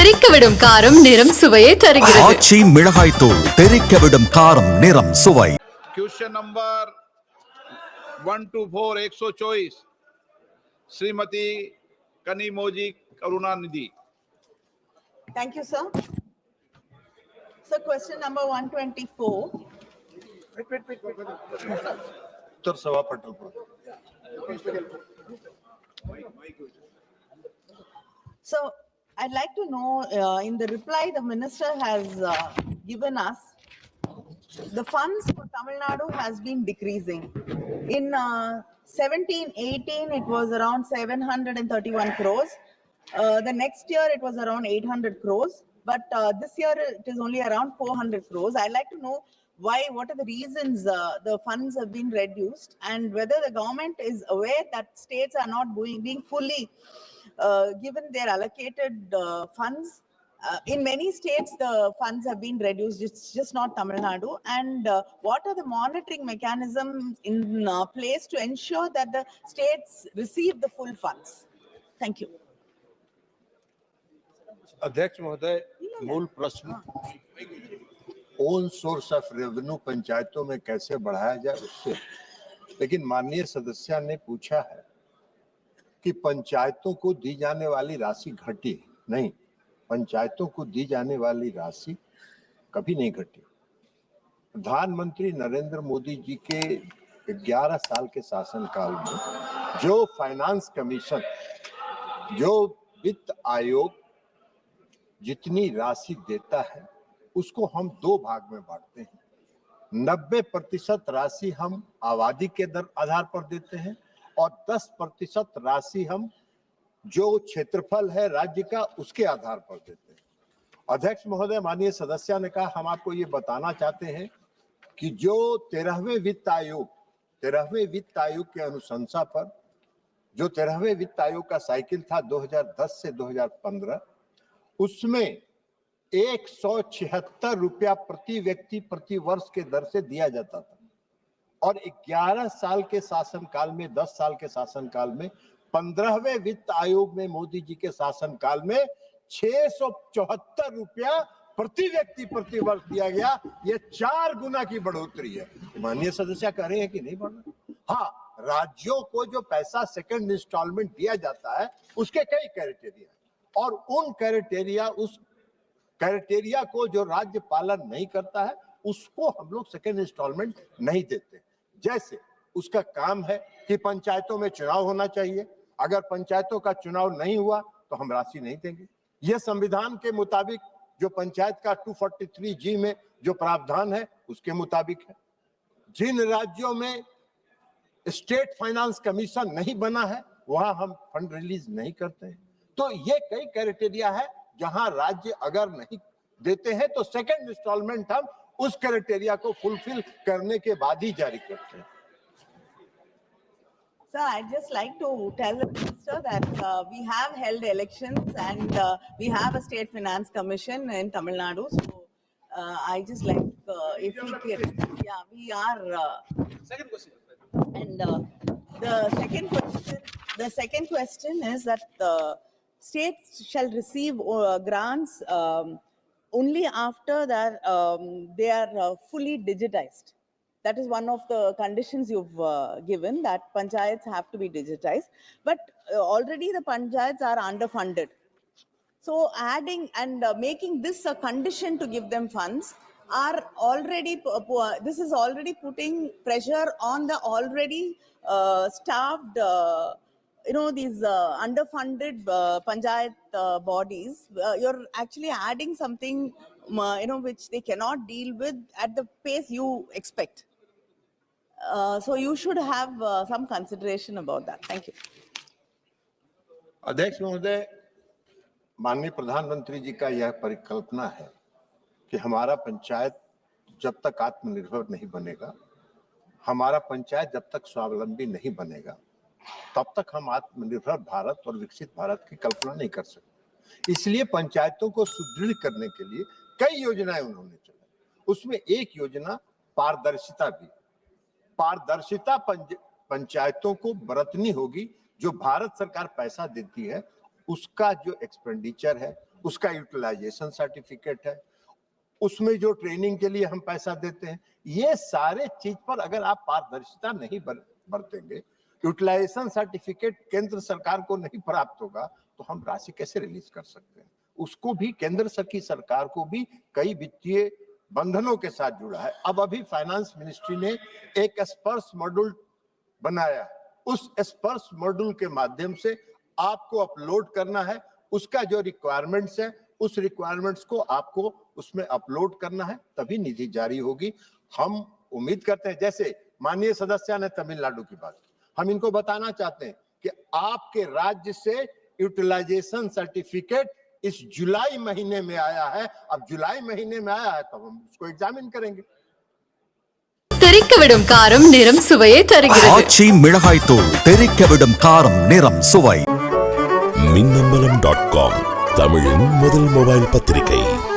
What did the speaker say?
தெறிக்கவிடும் காரம் நிறம் சுவையை தருகிறது. ஆச்சி மிளகாய் தூள் தெறிக்கவிடும் காரம் நிறம் சுவை. Question number 124 124 Shrimati Kanimozhi Karunanidhi. Thank you, sir. So question number 124. उत्तर सभा पटल पर. So I'd like to know, in the reply the minister has given us, the funds for Tamil Nadu has been decreasing. In 17-18 it was around 731 crores. The next year it was around 800 crores. But this year it is only around 400 crores. I'd like to know why, what are the reasons the funds have been reduced, and whether the government is aware that states are not being fully given their allocated funds. In many states, the funds have been reduced. It's just not Tamil Nadu. And what are the monitoring mechanisms in place to ensure that the states receive the full funds? Thank you. अध्यक्ष महोदय, मूल प्रश्न own source of revenue पंचायतों में कैसे बढ़ाया जाए उससे, लेकिन माननीय सदस्य ने पूछा है कि पंचायतों को दी जाने वाली राशि घटी नहीं. पंचायतों को दी जाने वाली राशि कभी नहीं घटी. प्रधानमंत्री नरेंद्र मोदी जी के 11 साल के शासनकाल में जो फाइनेंस कमीशन, जो वित्त आयोग जितनी राशि देता है उसको हम दो भाग में बांटते हैं. 90% राशि हम आबादी के आधार पर देते हैं और 10% राशि हम जो क्षेत्रफल है राज्य का उसके आधार पर देते हैं. अध्यक्ष महोदय, माननीय सदस्य ने कहा, हम आपको ये बताना चाहते हैं कि जो 13वें वित्त आयोग के अनुशंसा पर जो 13वें वित्त आयोग का साइकिल था 2010 से 2015, उसमें 176 रुपया प्रति व्यक्ति प्रति वर्ष के दर से दिया जाता था. और 11 साल के शासनकाल में, 10 साल के शासनकाल में, 15वें वित्त आयोग में मोदी जी के शासनकाल में 674 रुपया प्रति व्यक्ति प्रति वर्ष दिया गया. ये 4 गुना की बढ़ोतरी है. माननीय सदस्य कह रहे हैं कि नहीं बढ़ रहा. हाँ, राज्यों को जो पैसा सेकंड इंस्टॉलमेंट दिया जाता है उसके कई क्राइटेरिया, और उन क्राइटेरिया को जो राज्य पालन नहीं करता है उसको हम लोग सेकंड इंस्टॉलमेंट नहीं देते. जैसे उसका काम है कि पंचायतों में चुनाव होना चाहिए. अगर पंचायतों का चुनाव नहीं हुआ तो हम राशि नहीं देंगे. यह संविधान के मुताबिक जो पंचायत का 243G में जो प्रावधान है उसके मुताबिक है. जिन राज्यों में स्टेट फाइनेंस कमीशन नहीं बना है वहां हम फंड रिलीज नहीं करते हैं. तो ये कई क्राइटेरिया है जहां राज्य अगर नहीं देते हैं तो सेकंड इंस्टॉलमेंट हम उस क्राइटेरिया को फुलफिल करने के बाद ही जारी करते हैं. Sir, I'd just like to tell the minister that we have held elections and we have a state finance commission in Tamil Nadu. So I just like if we can, yeah, we are. Second question. And the second question is that states shall receive grants only after that they are fully digitized. That is one of the conditions you've given, that panchayats have to be digitized. But already the panchayats are underfunded. So adding and making this a condition to give them funds are already, this is already putting pressure on the already starved, these underfunded panchayat bodies. You're actually adding something, which they cannot deal with at the pace you expect. So you should have some consideration about that. Thank you. अध्यक्ष महोदय, माननीय प्रधानमंत्री जी का यह परिकल्पना है कि हमारा पंचायत जब तक आत्मनिर्भर नहीं बनेगा, हमारा पंचायत जब तक स्वावलंबी नहीं बनेगा, तब तक हम आत्मनिर्भर भारत और विकसित भारत की कल्पना नहीं कर सकते. इसलिए पंचायतों को सुदृढ़ करने के लिए कई योजनाएं उन्होंने चलाई. उसमें एक योजना पारदर्शिता भी. पारदर्शिता पंचायतों को बरतनी होगी. जो भारत सरकार पैसा देती है उसका जो एक्सपेंडिचर है उसका यूटिलाइजेशन सर्टिफिकेट है, उसमें जो ट्रेनिंग के लिए हम पैसा देते हैं, ये सारे चीज पर अगर आप पारदर्शिता नहीं बरतेंगे, यूटिलाइजेशन सर्टिफिकेट केंद्र सरकार को नहीं प्राप्त होगा, तो हम राशि कैसे रिलीज कर सकते हैं? उसको भी केंद्र की सरकार को भी कई वित्तीय बंधनों के साथ जुड़ा है। अब अभी फाइनेंस मिनिस्ट्री ने एक स्पर्श मॉड्यूल बनाया, उस स्पर्श मॉड्यूल के माध्यम से आपको अपलोड करना है, उसका जो रिक्वायरमेंट्स है उस रिक्वायरमेंट्स को आपको उसमें अपलोड करना है, तभी निधि जारी होगी। हम उम्मीद करते हैं, जैसे माननीय सदस्य ने तमिलनाडु की बात की, हम इनको बताना चाहते हैं कि आपके राज्य से यूटिलाइजेशन सर्टिफिकेट इस जुलाई महीने में आया है। अब जुलाई महीने में आया है, तब हम उसको एग्जामिन करेंगे। தெறிக்கவிடும் காரம் நிறம் சுவையை தருகிறது. ஆச்சி மிளகாய் தூள் தெறிக்கவிடும் காரம் நிறம் சுவை. மின்னம்பலம்.com தமிழின் முதல் மொபைல் பத்திரிகை.